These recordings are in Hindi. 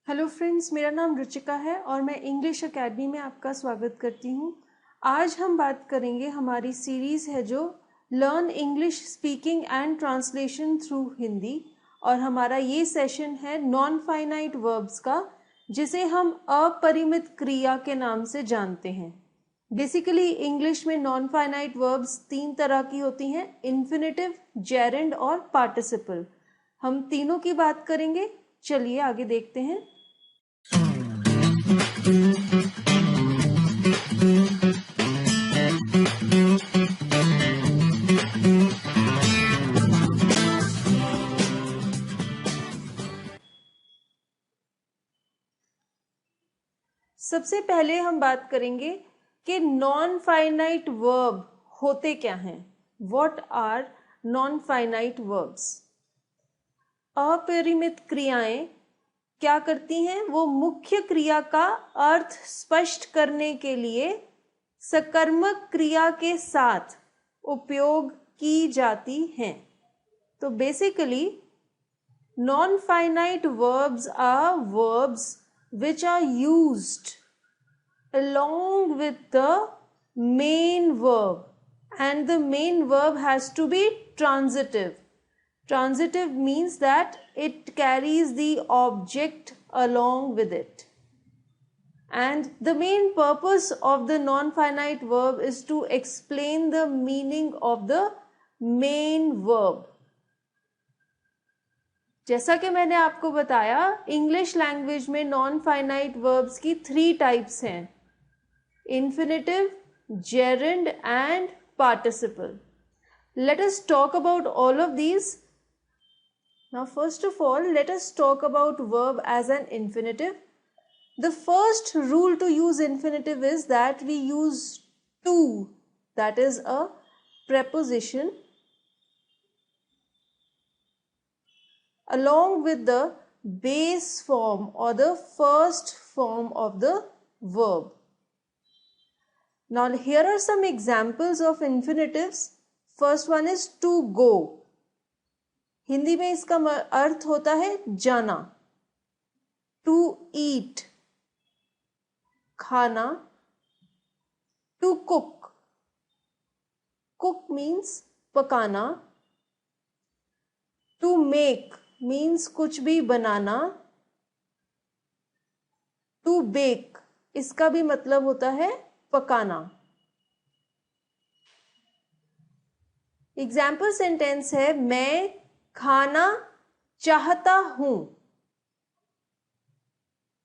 हेलो फ्रेंड्स, मेरा नाम रुचिका है और मैं इंग्लिश एकेडमी में आपका स्वागत करती हूँ। आज हम बात करेंगे, हमारी सीरीज़ है जो learn English speaking and translation through Hindi, और हमारा ये सेशन है नॉन फाइनाइट वर्ब्स का, जिसे हम अपरिमित क्रिया के नाम से जानते हैं। बेसिकली इंग्लिश में नॉन फाइनाइट वर्ब्स तीन तरह की होती हैं: इन्फिनेटिव, जेरेंड और पार्टिसिपल। हम तीनों की बात करेंगे। चलिए आगे देखते हैं। सबसे पहले हम बात करेंगे कि नॉन फाइनाइट वर्ब होते क्या हैं। What are non finite verbs? अपरिमित क्रियाएं क्या करती हैं? वो मुख्य क्रिया का अर्थ स्पष्ट करने के लिए सकर्मक क्रिया के साथ उपयोग की जाती हैं। तो basically non finite verbs are verbs which are used along with the main verb, and the main verb has to be transitive. Transitive means that it carries the object along with it. And the main purpose of the non-finite verb is to explain the meaning of the main verb. जैसा कि मैंने आपको बताया, इंग्लिश लैंग्वेज में नॉन फाइनाइट वर्ब्स की 3 टाइप्स हैं: infinitive, gerund and participle. Let us talk about all of these. Now first of all, let us talk about verb as an infinitive. The first rule to use infinitive is that we use to, that is a preposition, along with the base form or the first form of the verb. Now here are some examples of infinitives. First one is to go. Hindi में इसका अर्थ होता है जाना. To eat, खाना. To cook, cook means पकाना. To make means कुछ भी बनाना. To bake, इसका भी मतलब होता है पकाना. एग्जाम्पल सेंटेंस है, मैं खाना चाहता हूं.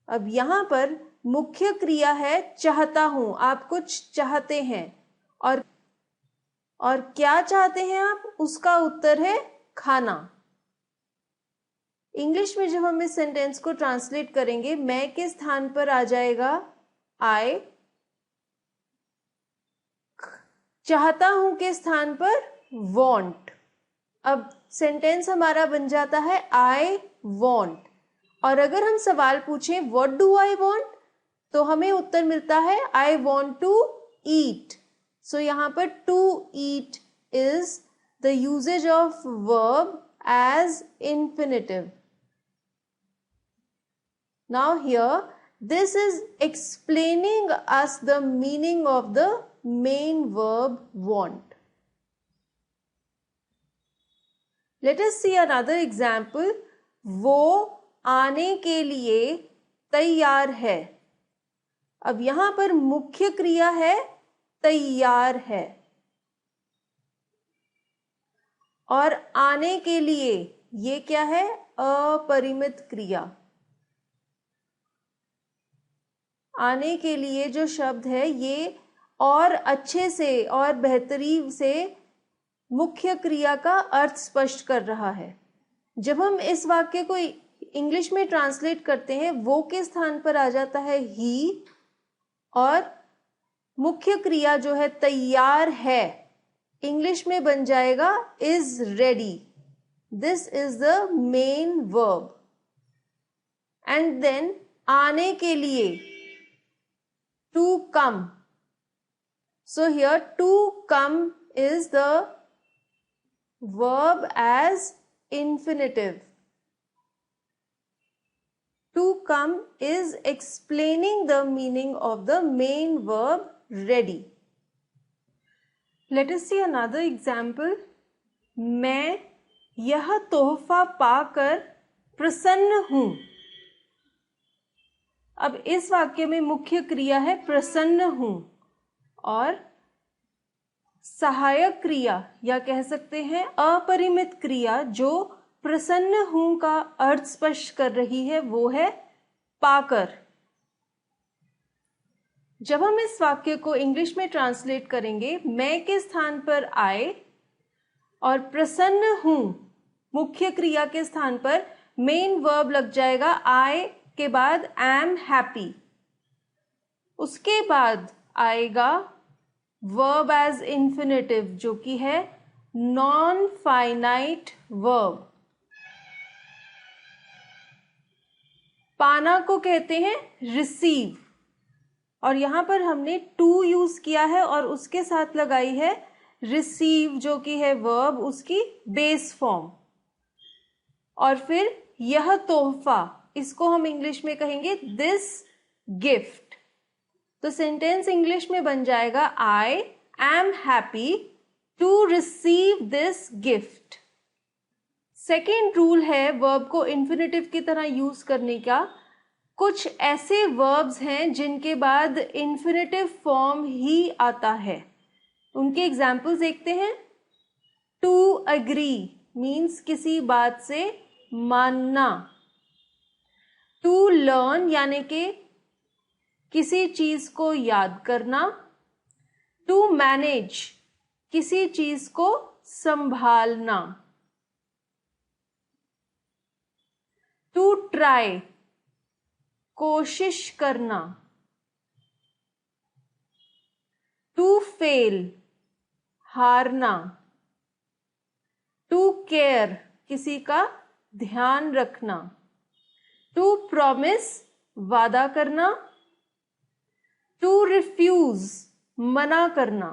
अब यहां पर मुख्य क्रिया है चाहता हूं. आप कुछ चाहते हैं, और क्या चाहते हैं आप? उसका उत्तर है खाना. इंग्लिश में जब हम इस सेंटेंस को ट्रांसलेट करेंगे, मैं के स्थान पर आ जाएगा आई. चाहता हूं के स्थान पर want. अब सेंटेंस हमारा बन जाता है आई want. और अगर हम सवाल पूछें व्हाट डू आई want, तो हमें उत्तर मिलता है आई want टू ईट. सो यहां पर to eat is the usages of verb as infinitive. Now here, this is explaining us the meaning of the main verb want. Let us see another example. वो आने के लिए तैयार है. अब यहां पर मुख्य क्रिया है तैयार है, और आने के लिए ये क्या है? अपरिमित क्रिया. आने के लिए जो शब्द है ये और अच्छे से और बेहतरीन से मुख्य क्रिया का अर्थ स्पष्ट कर रहा है. जब हम इस वाक्य को इंग्लिश में ट्रांसलेट करते हैं, वो के स्थान पर आ जाता है ही, और मुख्य क्रिया जो है तैयार है, इंग्लिश में बन जाएगा is ready. This is the main verb. And then आने के लिए to come. So here to come is the verb as infinitive. To come is explaining the meaning of the main verb ready. Let us see another example. मैं यह तोहफा पाकर प्रसन्न हूं. अब इस वाक्य में मुख्य क्रिया है प्रसन्न हूं और सहायक क्रिया या कह सकते हैं अपरिमित क्रिया जो प्रसन्न हूं का अर्थ स्पष्ट कर रही है वो है पाकर. जब हम इस वाक्य को इंग्लिश में ट्रांसलेट करेंगे, मैं के स्थान पर आए और प्रसन्न हूं मुख्य क्रिया के स्थान पर मेन वर्ब लग जाएगा आई के बाद एम हैप्पी. उसके बाद आएगा वर्ब एज इंफिनिटिव जो कि है नॉन फाइनाइट वर्ब. पाना को कहते हैं रिसीव और यहां पर हमने टू यूज किया है और उसके साथ लगाई है रिसीव जो कि है वर्ब उसकी बेस फॉर्म. और फिर यह तोहफा, इसको हम इंग्लिश में कहेंगे दिस गिफ्ट. तो सेंटेंस इंग्लिश में बन जाएगा I am happy to receive this gift. Second rule है वर्ब को इन्फिनेटिव की तरह यूज करने का. कुछ ऐसे वर्ब्स हैं जिनके बाद इन्फिनेटिव फॉर्म ही आता है. उनके एग्जाम्पल्स देखते हैं. टू अग्री मीन्स किसी बात से मानना. टू लर्न यानी कि किसी चीज को याद करना. टू मैनेज किसी चीज को संभालना. टू ट्राई कोशिश करना. टू फेल हारना. टू केयर किसी का ध्यान रखना. टू प्रॉमिस वादा करना. टू रिफ्यूज मना करना.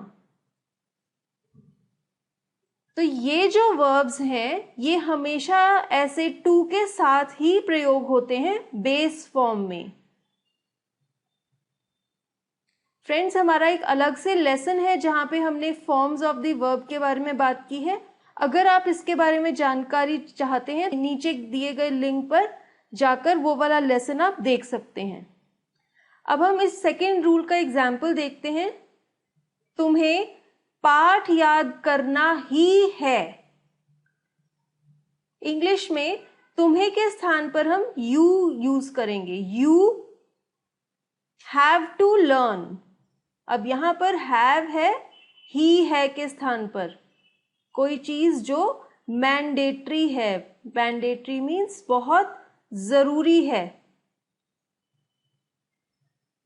तो ये जो वर्ब्स हैं ये हमेशा ऐसे टू के साथ ही प्रयोग होते हैं बेस फॉर्म में. फ्रेंड्स, हमारा एक अलग से लेसन है जहां पे हमने फॉर्म्स ऑफ द वर्ब के बारे में बात की है. अगर आप इसके बारे में जानकारी चाहते हैं नीचे दिए गए लिंक पर जाकर वो वाला लेसन आप देख सकते हैं. अब हम इस सेकेंड रूल का एग्जाम्पल देखते हैं. तुम्हें पाठ याद करना ही है. इंग्लिश में तुम्हें के स्थान पर हम यू यूज करेंगे. You have to learn. अब यहां पर हैव है ही है के स्थान पर. कोई चीज जो मैंडेटरी है. मैंडेटरी मीन्स बहुत जरूरी है.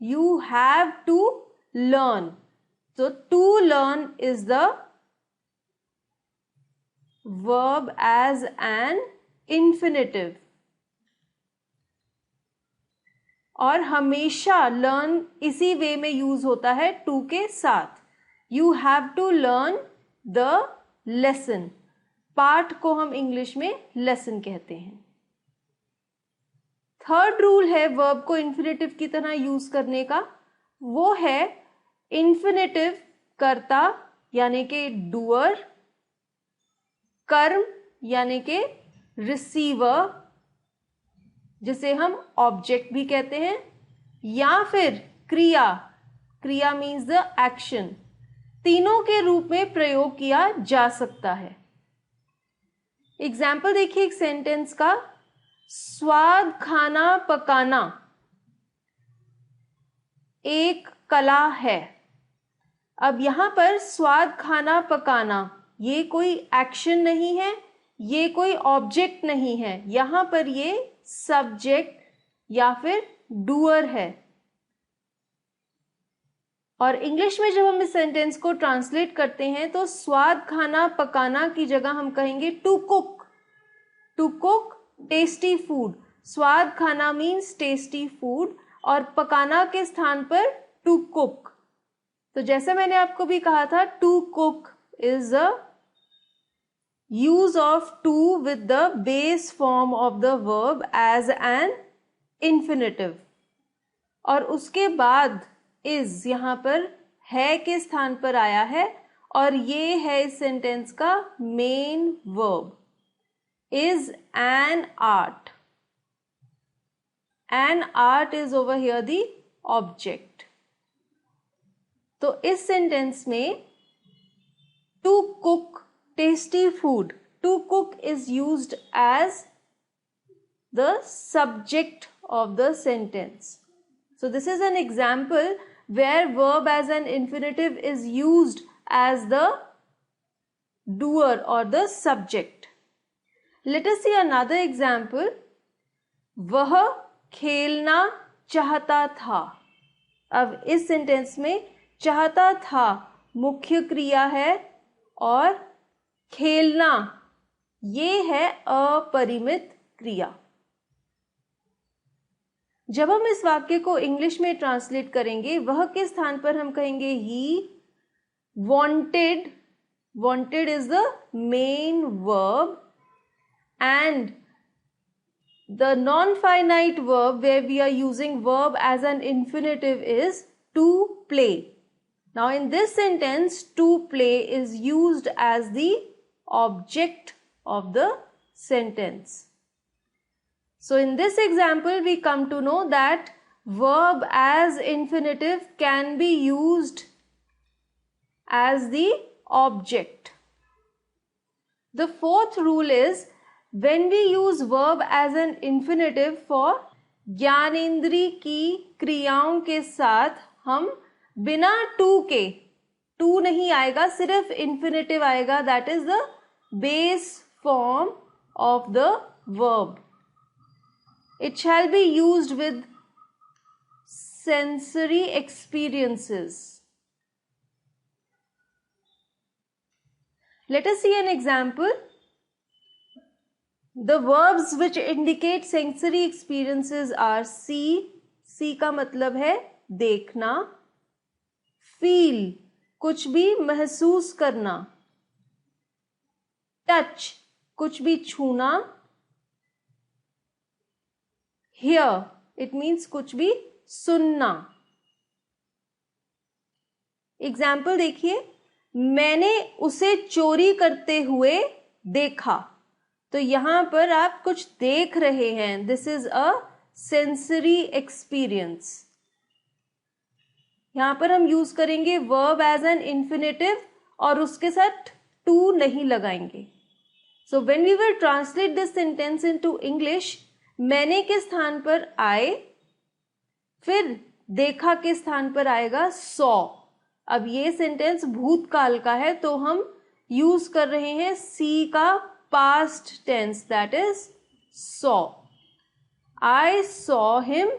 You have to learn. So to learn is the verb as an infinitive. और हमेशा learn इसी वे में यूज होता है to के साथ. You have to learn the lesson. पाठ को हम इंग्लिश में lesson कहते हैं. थर्ड रूल है वर्ब को इन्फिनेटिव की तरह यूज करने का. वो है इन्फिनेटिव कर्ता यानी कि डूअर, कर्म यानी कि रिसीवर जिसे हम ऑब्जेक्ट भी कहते हैं, या फिर क्रिया. क्रिया मीन्स द एक्शन. तीनों के रूप में प्रयोग किया जा सकता है. एग्जाम्पल देखिए एक सेंटेंस का. स्वाद खाना पकाना एक कला है. अब यहां पर स्वाद खाना पकाना ये कोई एक्शन नहीं है, ये कोई ऑब्जेक्ट नहीं है. यहां पर ये सब्जेक्ट या फिर डूअर है. और इंग्लिश में जब हम इस सेंटेंस को ट्रांसलेट करते हैं तो स्वाद खाना पकाना की जगह हम कहेंगे to cook. To cook tasty food. स्वाद खाना मीन्स टेस्टी फूड और पकाना के स्थान पर टू कुक. तो जैसे मैंने आपको भी कहा था to cook is the use of to with the base form of the verb as an infinitive, और उसके बाद is यहाँ पर है के स्थान पर आया है, और ये है इस सेंटेंस का main verb. Is an art. An art is over here the object. तो इस सेंटेंस में to cook tasty food, to cook is used as the subject of the sentence. So this is an example where verb as an infinitive is used as the doer or the subject. Let us see another example. वह खेलना चाहता था. अब इस सेंटेंस में चाहता था मुख्य क्रिया है और खेलना ये है अपरिमित क्रिया. जब हम इस वाक्य को इंग्लिश में ट्रांसलेट करेंगे, वह के स्थान पर हम कहेंगे ही wanted. Wanted is the main verb, and the non-finite verb where we are using verb as an infinitive is to play. Now in this sentence, to play is used as the object of the sentence. So in this example, we come to know that verb as infinitive can be used as the object. The fourth rule is, when we use verb as an infinitive for ज्ञानेंद्री की क्रियाओं के साथ, हम बिना to के, to नहीं आएगा, सिर्फ infinitive आएगा, that is the base form of the verb. It shall be used with sensory experiences. Let us see an example. The verbs which indicate sensory experiences are see. See का मतलब है देखना. Feel, कुछ भी महसूस करना. Touch, कुछ भी छूना. Hear, it means कुछ भी सुनना. एग्जाम्पल देखिए, मैंने उसे चोरी करते हुए देखा. तो यहां पर आप कुछ देख रहे हैं. This is a sensory experience. यहां पर हम यूज करेंगे वर्ब एज एन इंफिनिटिव और उसके साथ टू नहीं लगाएंगे. So when we will translate this sentence into English, मैंने के स्थान पर आए, फिर देखा के स्थान पर आएगा सॉ. अब ये सेंटेंस भूतकाल का है, तो हम यूज कर रहे हैं सी का past tense, that is saw. I saw him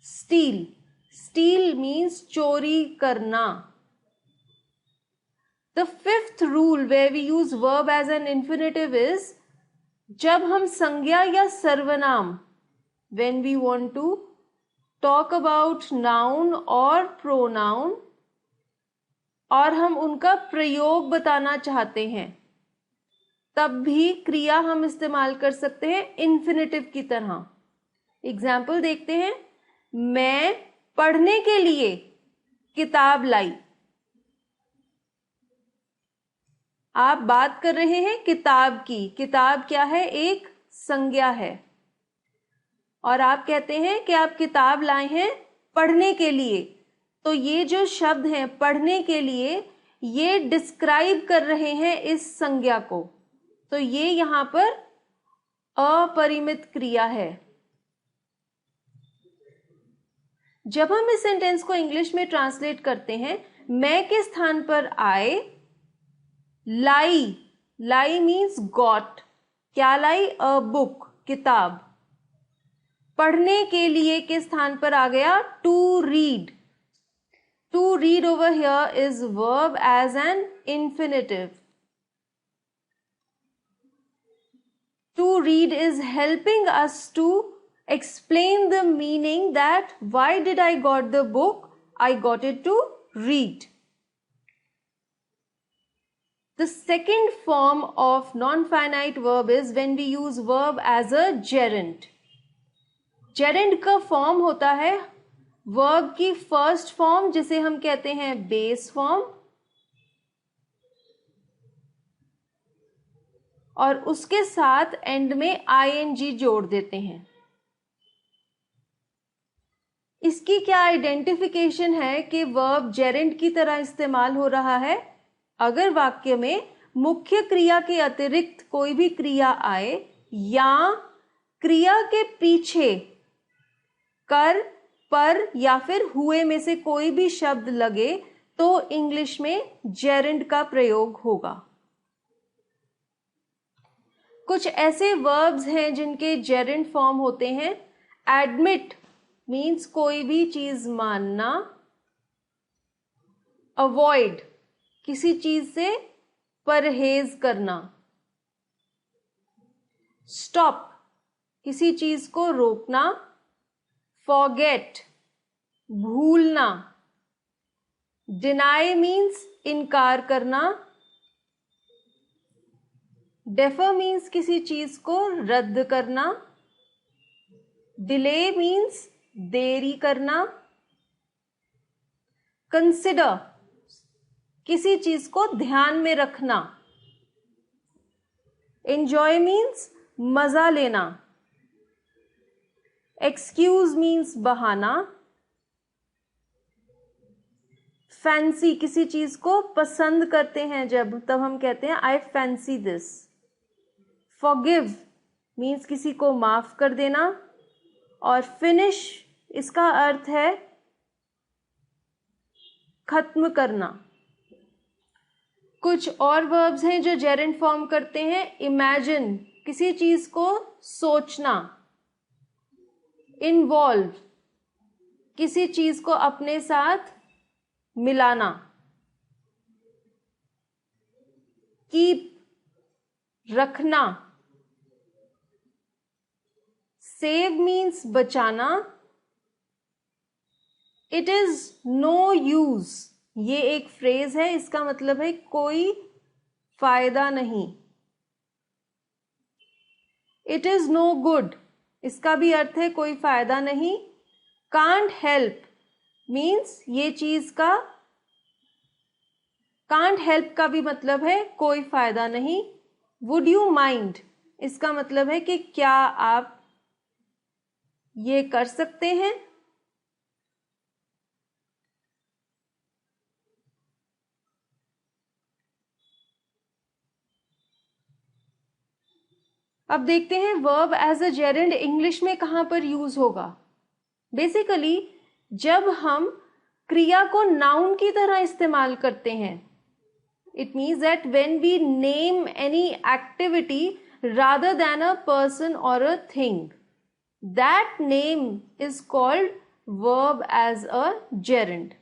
steal. Steal means चोरी करना. The fifth rule where we use verb as an infinitive is, जब हम संज्ञा या सर्वनाम, when we want to talk about noun और pronoun, और हम उनका प्रयोग बताना चाहते हैं, तब भी क्रिया हम इस्तेमाल कर सकते हैं इंफिनिटिव की तरह. एग्जाम्पल देखते हैं. मैं पढ़ने के लिए किताब लाई. आप बात कर रहे हैं किताब की. किताब क्या है? एक संज्ञा है. और आप कहते हैं कि आप किताब लाए हैं पढ़ने के लिए. तो ये जो शब्द हैं पढ़ने के लिए, ये डिस्क्राइब कर रहे हैं इस संज्ञा को. तो ये यहां पर अपरिमित क्रिया है. जब हम इस सेंटेंस को इंग्लिश में ट्रांसलेट करते हैं, मैं के स्थान पर आए, लाई. लाई मीन्स गॉट. क्या लाई? अ बुक, किताब. पढ़ने के लिए के स्थान पर आ गया to read. To read over here is verb as an infinitive. To read is helping us to explain the meaning that why did I got the book? I got it to read. The second form of non-finite verb is when we use verb as a gerund. Gerund का फॉर्म होता है वर्ब की फर्स्ट फॉर्म, जिसे हम कहते हैं बेस फॉर्म, और उसके साथ एंड में आईएनजी जोड़ देते हैं। इसकी क्या आइडेंटिफिकेशन है कि वर्ब जेरेंड की तरह इस्तेमाल हो रहा है अगर वाक्य में मुख्य क्रिया के अतिरिक्त कोई भी क्रिया आए या क्रिया के पीछे कर, पर या फिर हुए में से कोई भी शब्द लगे तो इंग्लिश में जेरेंड का प्रयोग होगा। कुछ ऐसे वर्ब्स हैं जिनके जेरेंड फॉर्म होते हैं। एडमिट मीन्स कोई भी चीज मानना, अवॉइड किसी चीज से परहेज करना, स्टॉप किसी चीज को रोकना, फॉरगेट भूलना, डिनाई मीन्स इनकार करना, डेफर मीन्स किसी चीज को रद्द करना, डिले मीन्स देरी करना, कंसिडर किसी चीज को ध्यान में रखना, एंजॉय मीन्स मजा लेना, एक्सक्यूज मीन्स बहाना, फैंसी किसी चीज को पसंद करते हैं जब, तब हम कहते हैं आई फैंसी दिस, फॉरगिव मीन्स किसी को माफ कर देना, और फिनिश इसका अर्थ है खत्म करना। कुछ और वर्ब्स हैं जो जेरेंड फॉर्म करते हैं। इमेजिन किसी चीज को सोचना, इन्वॉल्व किसी चीज को अपने साथ मिलाना, कीप रखना, सेव मीन्स बचाना, इट इज नो यूज ये एक फ्रेज है, इसका मतलब है कोई फायदा नहीं। इट इज नो गुड इसका भी अर्थ है कोई फायदा नहीं। कांट हेल्प मीन्स ये चीज का, कांट हेल्प का भी मतलब है कोई फायदा नहीं। वुड यू माइंड इसका मतलब है कि क्या आप ये कर सकते हैं। अब देखते हैं verb as a gerund English में कहां पर यूज होगा। बेसिकली जब हम क्रिया को नाउन की तरह इस्तेमाल करते हैं, it means that when we name any activity rather than a person or a thing, that name is called verb as a gerund।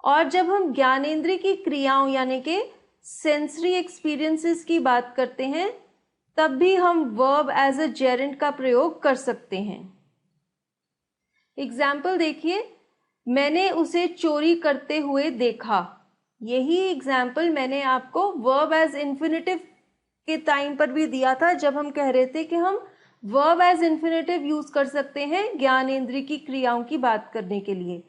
और जब हम ज्ञानेंद्रिय की क्रियाओं यानी कि सेंसरी एक्सपीरियंसेस की बात करते हैं, तब भी हम verb as a gerund का प्रयोग कर सकते हैं। एग्जाम्पल देखिए, मैंने उसे चोरी करते हुए देखा। यही एग्जाम्पल मैंने आपको verb as infinitive के टाइम पर भी दिया था, जब हम कह रहे थे कि हम वर्ब एज इन्फिनेटिव यूज कर सकते हैं ज्ञानेंद्रिय की क्रियाओं की बात करने के लिए।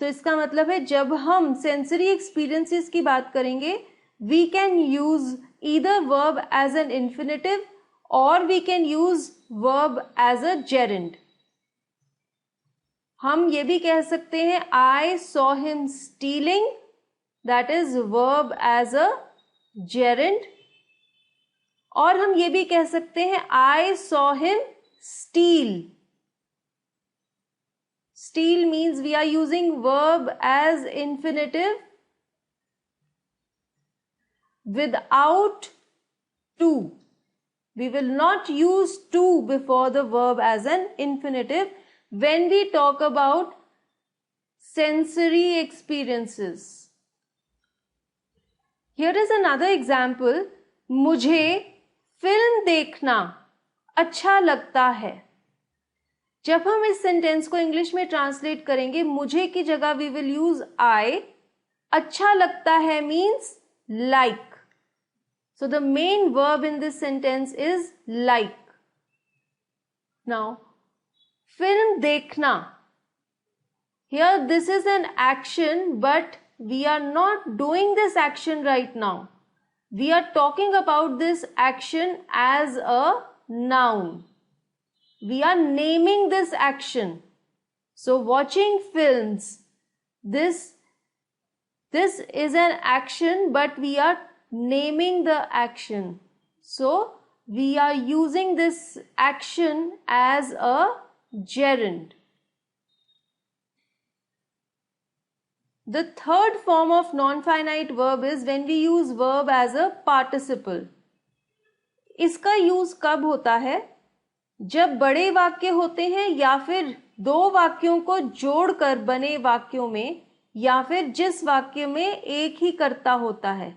तो इसका मतलब है जब हम सेंसरी एक्सपीरियंसेस की बात करेंगे, we can use either verb as an infinitive और we can use verb as a gerund. हम ये भी कह सकते हैं I saw him stealing, that is verb as a gerund. और हम ये भी कह सकते हैं I saw him steal. Steal means we are using verb as infinitive without to. We will not use to before the verb as an infinitive when we talk about sensory experiences. Here is another example. मुझे फिल्म देखना अच्छा लगता है। जब हम इस सेंटेंस को इंग्लिश में ट्रांसलेट करेंगे, मुझे की जगह वी विल यूज आई। अच्छा लगता है means like. So the main verb in this sentence is like. Now film देखना. Here this is an action, but we are not doing this action right now. We are talking about this action as a noun. We are naming this action. So watching films, this is an action, but we are naming the action. So we are using this action as a gerund. The third form of non-finite verb is when we use verb as a participle. इसका यूज कब होता है? जब बड़े वाक्य होते हैं या फिर दो वाक्यों को जोड़कर बने वाक्यों में, या फिर जिस वाक्य में एक ही कर्ता होता है.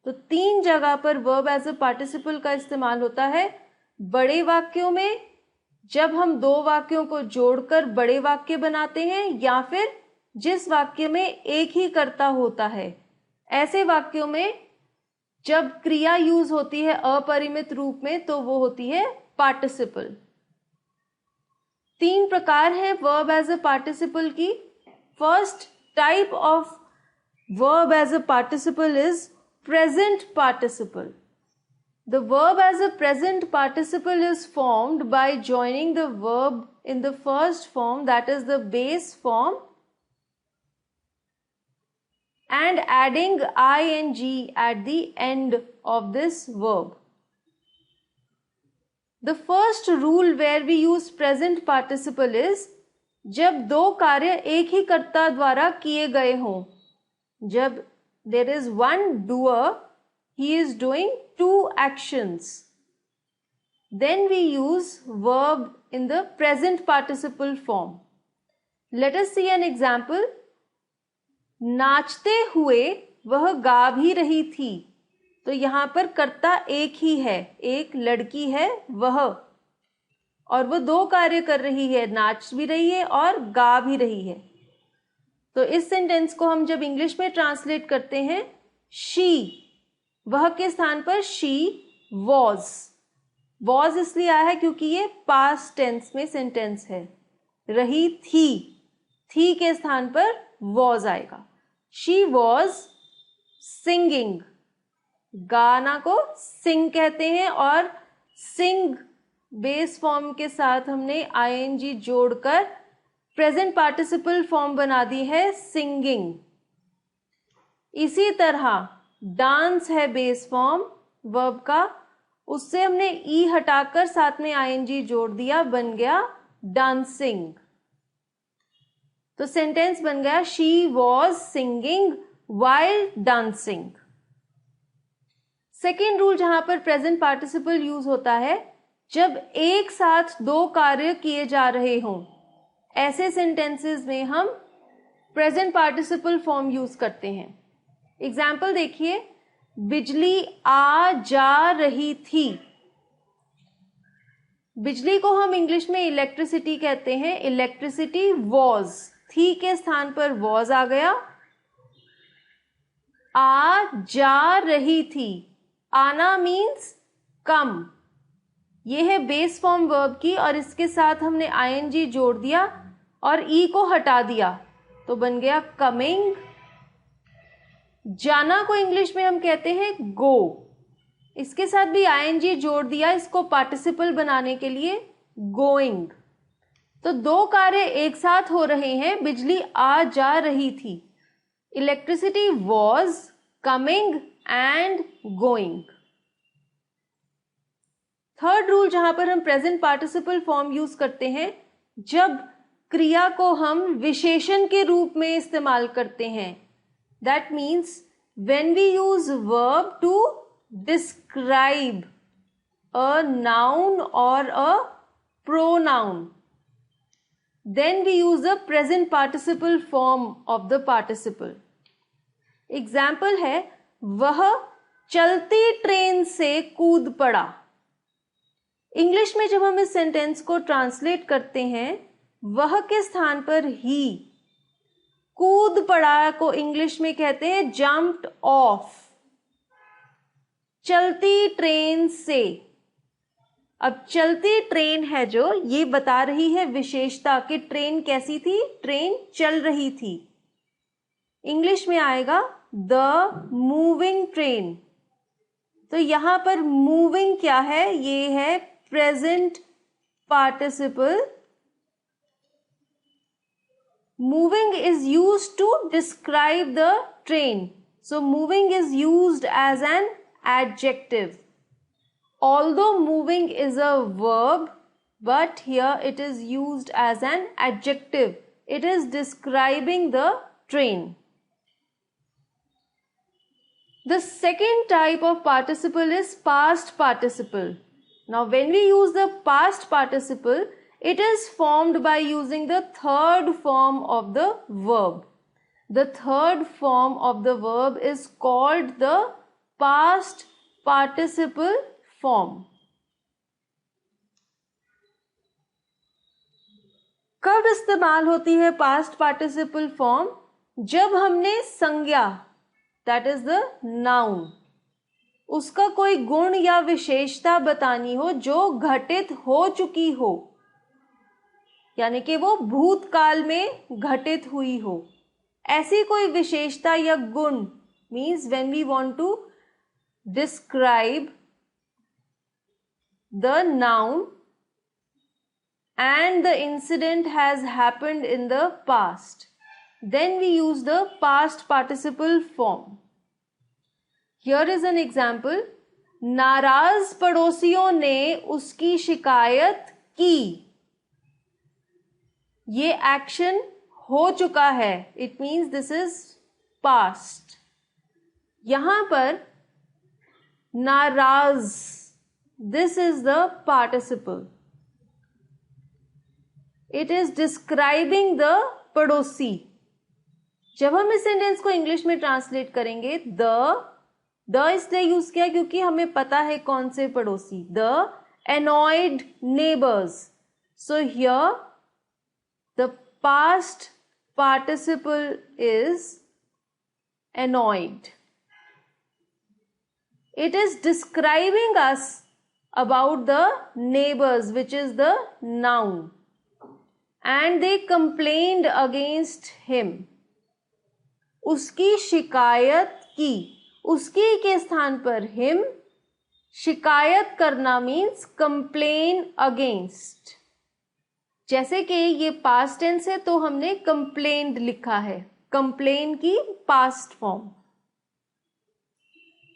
तो 3 जगह पर verb as a participle का इस्तेमाल होता है. बड़े वाक्यों में, जब हम दो वाक्यों को जोड़कर बड़े वाक्य बनाते हैं, या फिर जिस वाक्य में एक ही कर्ता होता है. ऐसे वाक्यों में जब क्रिया यूज होती है अपरिमित रूप में, तो वो होती है पार्टिसिपल. 3 प्रकार है वर्ब एज अ पार्टिसिपल की. First type of verb as a participle is present participle. The verb as a present participle is formed by joining the verb in the first form, that is the base form, and adding ing at the end of this verb. The first rule where we use present participle is जब दो कार्य एक ही कर्ता द्वारा किए गए हों. जब there is one doer, he is doing 2 actions, then we use verb in the present participle form. Let us see an example. नाचते हुए वह गा भी रही थी. तो यहां पर कर्ता एक ही है, एक लड़की है वह, और वो 2 कार्य कर रही है, नाच भी रही है और गा भी रही है. तो इस सेंटेंस को हम जब इंग्लिश में ट्रांसलेट करते हैं, शी, वह के स्थान पर शी वॉज इसलिए आया है क्योंकि ये पास्ट टेंस में सेंटेंस है. रही थी के स्थान पर वॉज आएगा. She was singing. गाना को सिंग कहते हैं, और सिंग बेस फॉर्म के साथ हमने आईएनजी जोड़कर प्रेजेंट पार्टिसिपल फॉर्म बना दी है, सिंगिंग. इसी तरह डांस है बेस फॉर्म वर्ब का, उससे हमने ई हटाकर साथ में आईएनजी जोड़ दिया, बन गया डांसिंग. तो सेंटेंस बन गया she was singing while dancing. Second rule जहां पर प्रेजेंट पार्टिसिपल यूज होता है, जब एक साथ 2 कार्य किए जा रहे हों. ऐसे सेंटेंसेस में हम प्रेजेंट पार्टिसिपल फॉर्म यूज करते हैं. एग्जाम्पल देखिए, बिजली आ जा रही थी. बिजली को हम इंग्लिश में इलेक्ट्रिसिटी कहते हैं. इलेक्ट्रिसिटी वॉज, थी के स्थान पर वॉज आ गया. आ जा रही थी, आना मीन्स कम. यह है बेस फॉर्म वर्ब की, और इसके साथ हमने आईएनजी जोड़ दिया और ई को हटा दिया, तो बन गया कमिंग. जाना को इंग्लिश में हम कहते हैं गो. इसके साथ भी आईएनजी जोड़ दिया इसको पार्टिसिपल बनाने के लिए, गोइंग. तो 2 कार्य एक साथ हो रहे हैं. बिजली आ जा रही थी, electricity was coming and going. Third rule जहां पर हम प्रेजेंट पार्टिसिपल फॉर्म यूज करते हैं, जब क्रिया को हम विशेषण के रूप में इस्तेमाल करते हैं. That means when we use verb to describe a noun और a pronoun, then we use the present participle form of the participle. Example है, वह चलती ट्रेन से कूद पड़ा. इंग्लिश में जब हम इस सेंटेंस को ट्रांसलेट करते हैं, वह के स्थान पर ही. कूद पड़ा को इंग्लिश में कहते हैं जंप्ड ऑफ. चलती ट्रेन से, अब चलती ट्रेन है जो, ये बता रही है विशेषता कि ट्रेन कैसी थी, ट्रेन चल रही थी। इंग्लिश में आएगा द मूविंग ट्रेन। तो यहां पर मूविंग क्या है, ये है present participle. Moving is used to describe the train, so moving is used as an adjective. Although moving is a verb, but here it is used as an adjective. It is describing the train. The second type of participle is past participle. Now when we use the past participle, it is formed by using the third form of the verb. The third form of the verb is called the past participle form. कब इस्तेमाल होती है past participle form? जब हमने संज्ञा, that is the noun, उसका कोई गुण या विशेषता बतानी हो जो घटित हो चुकी हो, यानी कि वो भूतकाल में घटित हुई हो। ऐसी कोई विशेषता या गुण, means when we want to describe the noun and the incident has happened in the past, then we use the past participle form. Here is an example. नाराज पड़ोसियों ने उसकी शिकायत की। ये एक्शन हो चुका है, it means this is past. यहां पर नाराज, this is the participle, it is describing the पड़ोसी। जब हम इस सेंटेंस को इंग्लिश में ट्रांसलेट करेंगे, द इसलिए यूज किया क्योंकि हमें पता है कौन से पड़ोसी, the annoyed neighbors. So here the past participle is annoyed. It is describing us about the neighbors, which is the noun, and they complained against him. उसकी शिकायत की, उसकी के स्थान पर him, शिकायत करना मीन्स कंप्लेन अगेंस्ट। जैसे कि ये पास्ट टेंस है तो हमने कंप्लेन्ड लिखा है, कंप्लेन की past form.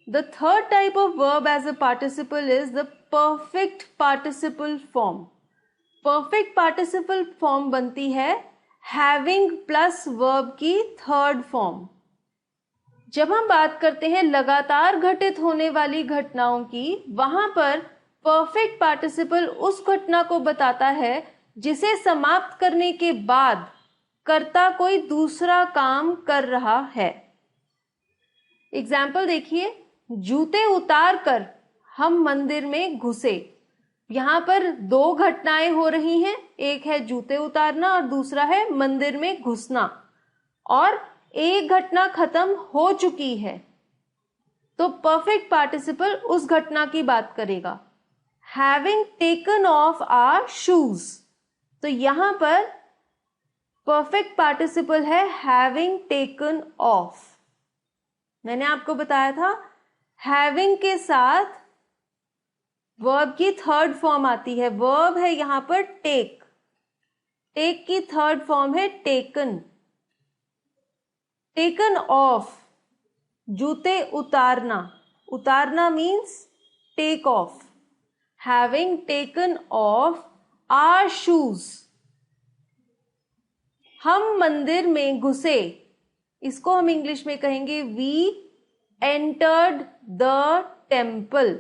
The third type of verb as a participle is the perfect participle form. Perfect participle form बनती है हैविंग प्लस वर्ब की थर्ड फॉर्म। जब हम बात करते हैं लगातार घटित होने वाली घटनाओं की, वहां पर परफेक्ट पार्टिसिपल उस घटना को बताता है जिसे समाप्त करने के बाद कर्ता कोई दूसरा काम कर रहा है। एग्जाम्पल देखिए, जूते उतार कर हम मंदिर में घुसे। यहां पर दो घटनाएं हो रही हैं, एक है जूते उतारना और दूसरा है मंदिर में घुसना, और एक घटना खत्म हो चुकी है। तो परफेक्ट पार्टिसिपल उस घटना की बात करेगा। Having taken off our shoes, तो यहां पर परफेक्ट पार्टिसिपल है हैविंग टेकन ऑफ। मैंने आपको बताया था हैविंग के साथ वर्ब की थर्ड फॉर्म आती है। वर्ब है यहां पर टेक, टेक की थर्ड फॉर्म है टेकन। टेकन ऑफ, जूते उतारना, उतारना means take off. Having taken off our shoes, हम मंदिर में घुसे, इसको हम इंग्लिश में कहेंगे वी एंटर्ड द टेम्पल।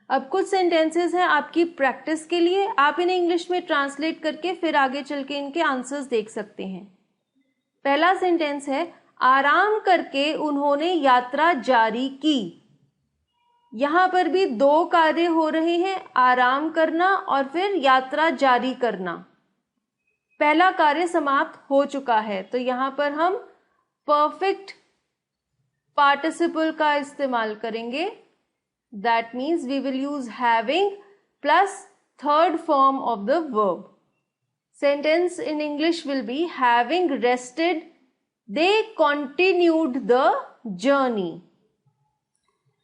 अब कुछ सेंटेंसेस हैं आपकी प्रैक्टिस के लिए, आप इन्हें इंग्लिश में ट्रांसलेट करके फिर आगे चल के इनके आंसर्स देख सकते हैं। पहला सेंटेंस है, आराम करके उन्होंने यात्रा जारी की। यहां पर भी दो कार्य हो रहे हैं, आराम करना और फिर यात्रा जारी करना। पहला कार्य समाप्त हो चुका है, तो यहां पर हम परफेक्ट पार्टिसिपल का इस्तेमाल करेंगे That means we will use having plus third form of the verb. Sentence in English will be having rested, they continued the journey.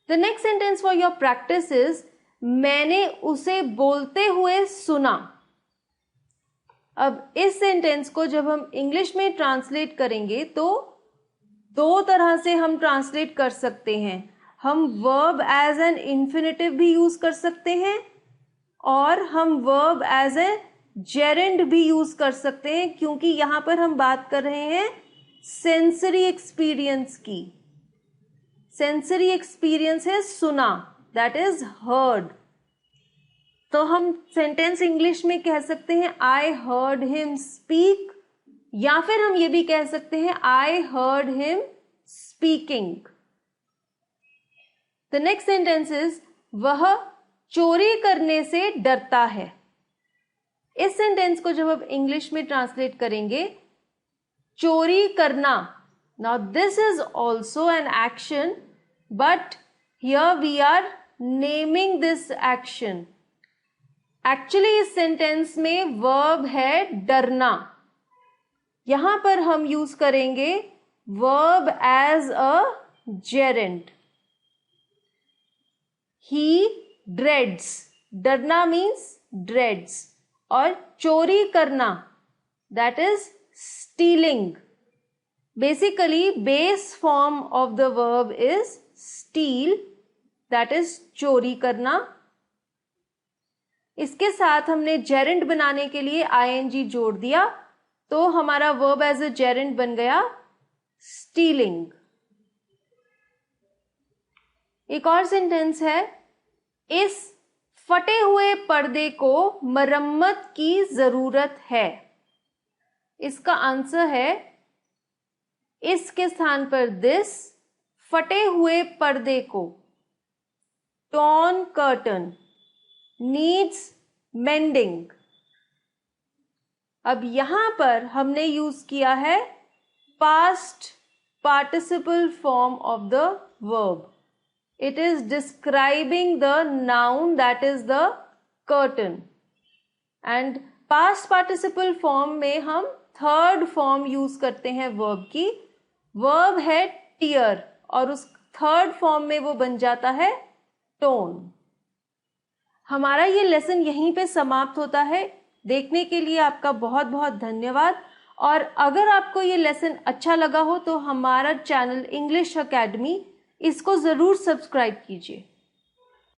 The next sentence for your practice is मैंने उसे बोलते हुए सुना. अब इस सेंटेंस को जब हम इंग्लिश में ट्रांसलेट करेंगे तो दो तरह से हम ट्रांसलेट कर सकते हैं. हम वर्ब एज एन इन्फिनेटिव भी यूज कर सकते हैं और हम वर्ब एज ए जेरेंड भी यूज कर सकते हैं, क्योंकि यहां पर हम बात कर रहे हैं सेंसरी एक्सपीरियंस की. सेंसरी एक्सपीरियंस है सुना, दैट इज हर्ड. तो हम सेंटेंस इंग्लिश में कह सकते हैं आई हर्ड हिम स्पीक, या फिर हम ये भी कह सकते हैं I heard him speaking. The next sentence is वह चोरी करने से डरता है. इस सेंटेंस को जब आप इंग्लिश में ट्रांसलेट करेंगे, चोरी करना, now this is also an action, but here we are naming this action. Actually इस सेंटेंस में वर्ब है डरना. यहां पर हम यूज करेंगे verb as a gerund. He dreads, डरना मीन्स ड्रेड्स, और चोरी करना that is stealing. Basically base form of the verb is steal, that is चोरी करना. इसके साथ हमने जेरेंड बनाने के लिए आईएनजी जोड़ दिया, तो हमारा वर्ब एज अ जेरेंड बन गया स्टीलिंग. एक और सेंटेंस है इस फटे हुए पर्दे को मरम्मत की जरूरत है. इसका आंसर है इसके स्थान पर दिस, फटे हुए पर्दे को, टॉर्न कर्टन, नीड्स मेंडिंग. अब यहां पर हमने यूज किया है past participle form of the verb. It is describing the noun that is the curtain. And past participle form में हम third form use करते हैं verb की. Verb है tear और उस third form में वो बन जाता है tone. हमारा ये लेसन यहीं पे समाप्त होता है. देखने के लिए आपका बहुत बहुत धन्यवाद. और अगर आपको ये लेसन अच्छा लगा हो तो हमारा चैनल इंग्लिश एकेडमी, इसको जरूर सब्सक्राइब कीजिए.